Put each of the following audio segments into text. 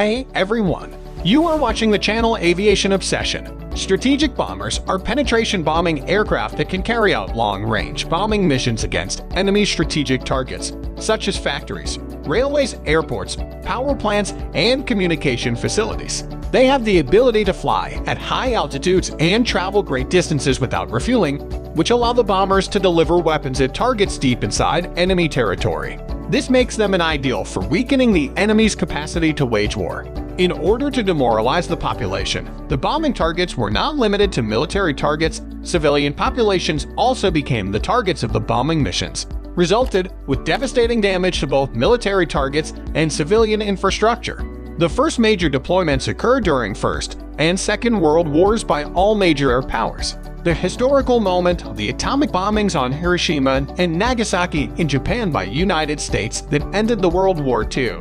Hey everyone, you are watching the channel Aviation Obsession. Strategic bombers are penetration bombing aircraft that can carry out long-range bombing missions against enemy strategic targets, such as factories, railways, airports, power plants, and communication facilities. They have the ability to fly at high altitudes and travel great distances without refueling, which allow the bombers to deliver weapons at targets deep inside enemy territory. This makes them an ideal for weakening the enemy's capacity to wage war. In order to demoralize the population, the bombing targets were not limited to military targets. Civilian populations also became the targets of the bombing missions, resulted with devastating damage to both military targets and civilian infrastructure. The first major deployments occurred during First and Second World Wars by all major air powers. The historical moment of the atomic bombings on Hiroshima and Nagasaki in Japan by United States that ended the World War II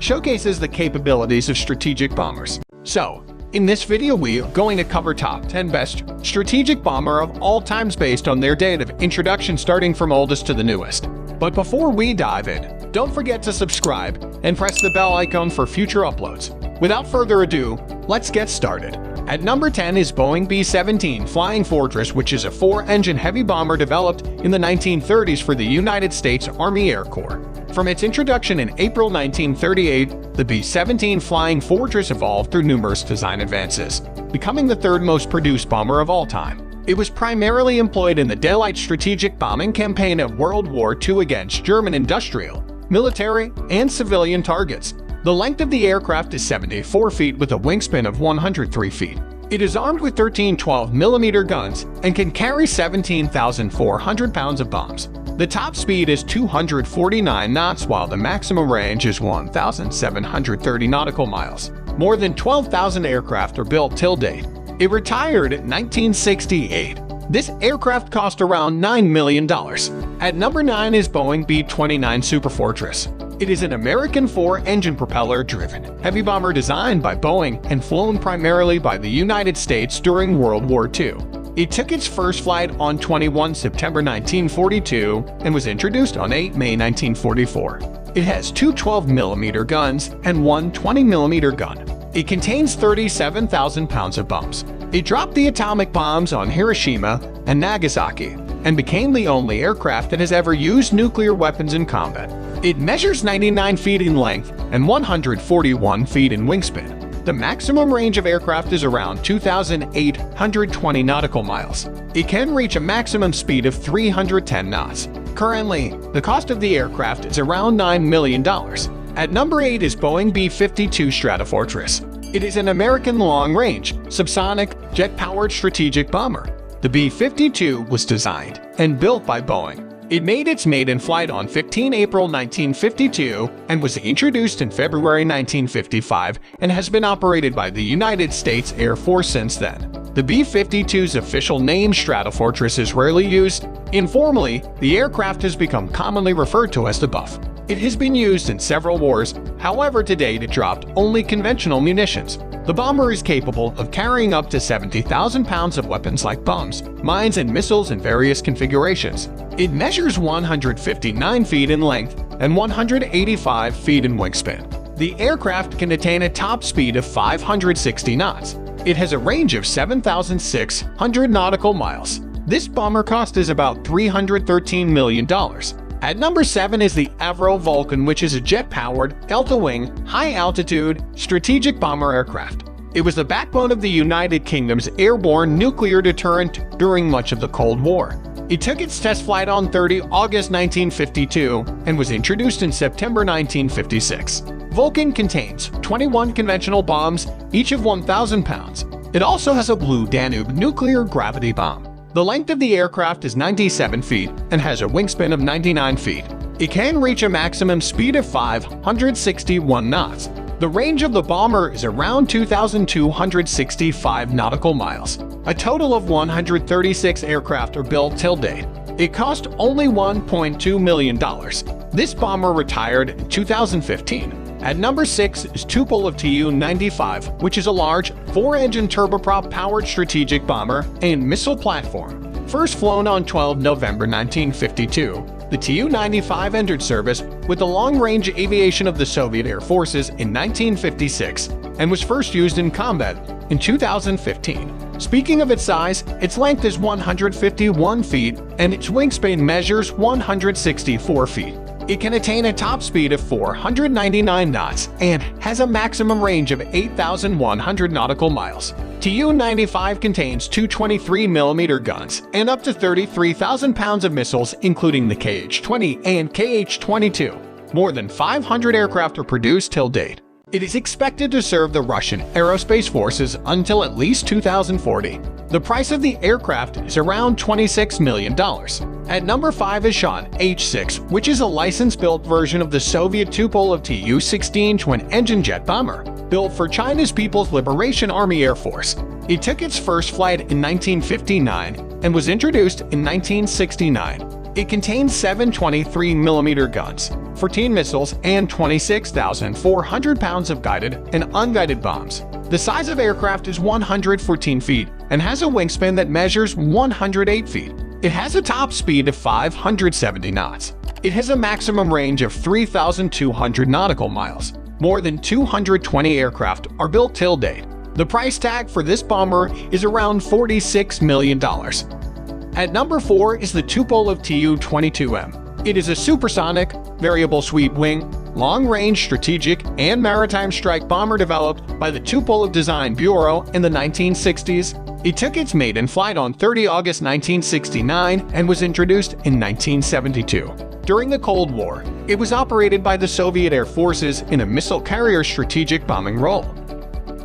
showcases the capabilities of strategic bombers. So, in this video we are going to cover top 10 best strategic bomber of all times based on their date of introduction starting from oldest to the newest. But before we dive in, don't forget to subscribe and press the bell icon for future uploads. Without further ado, let's get started. At number 10 is Boeing B-17 Flying Fortress, which is a 4-engine heavy bomber developed in the 1930s for the United States Army Air Corps. From its introduction in April 1938, the B-17 Flying Fortress evolved through numerous design advances, becoming the third most produced bomber of all time. It was primarily employed in the daylight strategic bombing campaign of World War II against German industrial, military, and civilian targets. The length of the aircraft is 74 feet with a wingspan of 103 feet. It is armed with 13 12mm guns and can carry 17,400 pounds of bombs. The top speed is 249 knots while the maximum range is 1,730 nautical miles. More than 12,000 aircraft are built till date. It retired in 1968. This aircraft cost around $9 million. At number 9 is Boeing B-29 Superfortress. It is an American 4-engine propeller-driven heavy bomber designed by Boeing and flown primarily by the United States during World War II. It took its first flight on 21 September 1942 and was introduced on 8 May 1944. It has two 12mm guns and one 20mm gun. It contains 37,000 pounds of bombs. It dropped the atomic bombs on Hiroshima and Nagasaki and became the only aircraft that has ever used nuclear weapons in combat. It measures 99 feet in length and 141 feet in wingspan. The maximum range of aircraft is around 2,820 nautical miles. It can reach a maximum speed of 310 knots. Currently, the cost of the aircraft is around $9 million. At number 8 is Boeing B-52 Stratofortress. It is an American long-range, subsonic, jet-powered strategic bomber. The B-52 was designed and built by Boeing. It made its maiden flight on 15 April 1952 and was introduced in February 1955 and has been operated by the United States Air Force since then. The B-52's official name Stratofortress is rarely used. Informally, the aircraft has become commonly referred to as the Buff. It has been used in several wars, however to date it dropped only conventional munitions. The bomber is capable of carrying up to 70,000 pounds of weapons like bombs, mines, and missiles in various configurations. It measures 159 feet in length and 185 feet in wingspan. The aircraft can attain a top speed of 560 knots. It has a range of 7,600 nautical miles. This bomber cost is about $313 million. At number 7 is the AVRO VULCAN, which is a jet-powered, delta-wing, high-altitude, strategic bomber aircraft. It was the backbone of the United Kingdom's airborne nuclear deterrent during much of the Cold War. It took its test flight on 30 August 1952 and was introduced in September 1956. VULCAN contains 21 conventional bombs, each of 1,000 pounds. It also has a Blue Danube nuclear gravity bomb. The length of the aircraft is 97 feet and has a wingspan of 99 feet. It can reach a maximum speed of 561 knots. The range of the bomber is around 2,265 nautical miles. A total of 136 aircraft are built till date. It cost only $1.2 million. This bomber retired in 2015. At number 6 is TUPOLEV Tu-95, which is a large, 4-engine turboprop-powered strategic bomber and missile platform. First flown on 12 November 1952, the Tu-95 entered service with the long-range aviation of the Soviet Air Forces in 1956 and was first used in combat in 2015. Speaking of its size, its length is 151 feet and its wingspan measures 164 feet. It can attain a top speed of 499 knots and has a maximum range of 8,100 nautical miles. Tu-95 contains two 23mm guns and up to 33,000 pounds of missiles, including the Kh-20 and Kh-22. More than 500 aircraft are produced till date. It is expected to serve the Russian aerospace forces until at least 2040. The price of the aircraft is around $26 million. At number 5 is XIAN H-6, which is a license-built version of the Soviet Tupolev Tu-16 twin-engine jet bomber, built for China's People's Liberation Army Air Force. It took its first flight in 1959 and was introduced in 1969. It contains 7 23mm guns, 14 missiles, and 26,400 pounds of guided and unguided bombs. The size of aircraft is 114 feet and has a wingspan that measures 108 feet. It has a top speed of 570 knots. It has a maximum range of 3,200 nautical miles. More than 220 aircraft are built till date. The price tag for this bomber is around $46 million. At number 4 is the Tupolev Tu-22M. It is a supersonic, variable sweep wing, long-range strategic and maritime strike bomber developed by the Tupolev Design Bureau in the 1960s. It took its maiden flight on 30 August 1969 and was introduced in 1972. During the Cold War, it was operated by the Soviet Air Forces in a missile carrier strategic bombing role.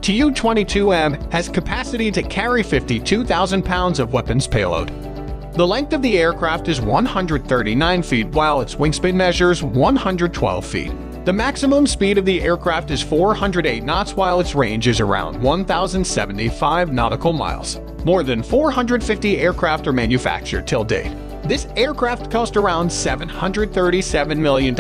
Tu-22M has capacity to carry 52,000 pounds of weapons payload. The length of the aircraft is 139 feet, while its wingspan measures 112 feet. The maximum speed of the aircraft is 408 knots, while its range is around 1,075 nautical miles. More than 450 aircraft are manufactured till date. This aircraft cost around $737 million.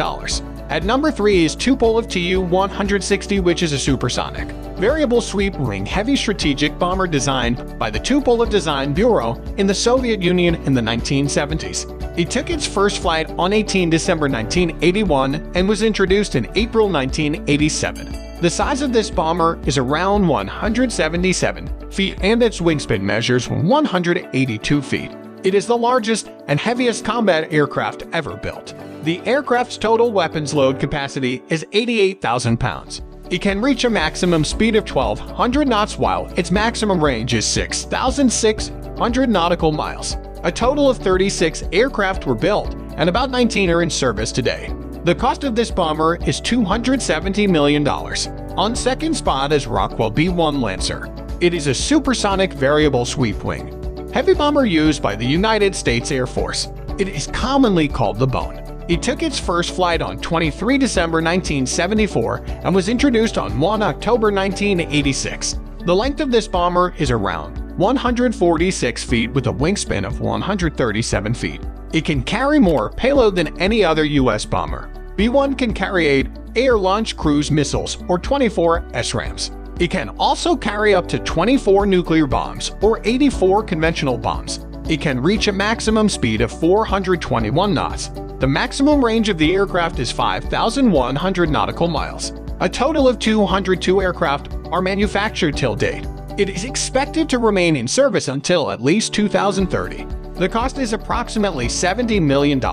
At number 3 is Tupolev Tu-160, which is a supersonic, variable sweep wing heavy strategic bomber designed by the Tupolev Design Bureau in the Soviet Union in the 1970s. It took its first flight on 18 December 1981 and was introduced in April 1987. The size of this bomber is around 177 feet and its wingspan measures 182 feet. It is the largest and heaviest combat aircraft ever built. The aircraft's total weapons load capacity is 88,000 pounds. It can reach a maximum speed of 1,200 knots, while its maximum range is 6,600 nautical miles. A total of 36 aircraft were built, and about 19 are in service today. The cost of this bomber is $270 million. On second spot is Rockwell B-1 Lancer. It is a supersonic variable sweep wing heavy bomber used by the United States Air Force. It is commonly called the Bone. It took its first flight on 23 December 1974 and was introduced on 1 October 1986. The length of this bomber is around 146 feet with a wingspan of 137 feet. It can carry more payload than any other U.S. bomber. B-1 can carry 8 air-launched cruise missiles or 24 SRAMs. It can also carry up to 24 nuclear bombs or 84 conventional bombs. It can reach a maximum speed of 421 knots. The maximum range of the aircraft is 5,100 nautical miles. A total of 202 aircraft are manufactured till date. It is expected to remain in service until at least 2030. The cost is approximately $70 million.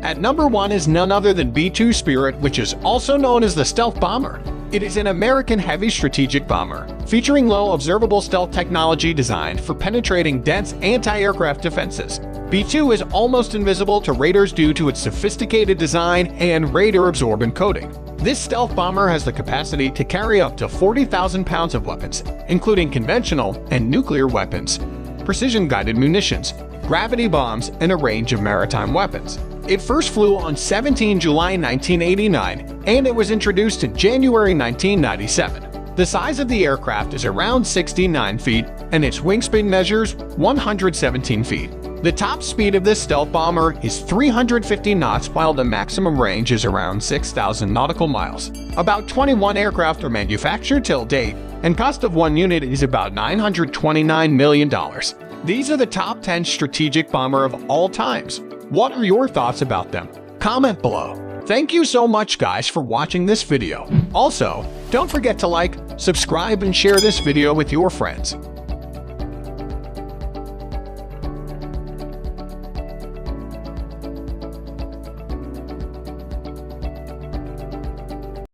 At number 1 is none other than B-2 Spirit, which is also known as the stealth bomber. It is an American heavy strategic bomber, featuring low observable stealth technology designed for penetrating dense anti-aircraft defenses. B-2 is almost invisible to raiders due to its sophisticated design and radar-absorbent coating. This stealth bomber has the capacity to carry up to 40,000 pounds of weapons, including conventional and nuclear weapons, precision-guided munitions, gravity bombs, and a range of maritime weapons. It first flew on 17 July 1989, and it was introduced in January 1997. The size of the aircraft is around 69 feet, and its wingspan measures 117 feet. The top speed of this stealth bomber is 350 knots, while the maximum range is around 6,000 nautical miles. About 21 aircraft are manufactured till date, and cost of one unit is about $929 million. These are the top 10 strategic bomber of all times. What are your thoughts about them? Comment below. Thank you so much guys for watching this video. Also, don't forget to like, subscribe and share this video with your friends.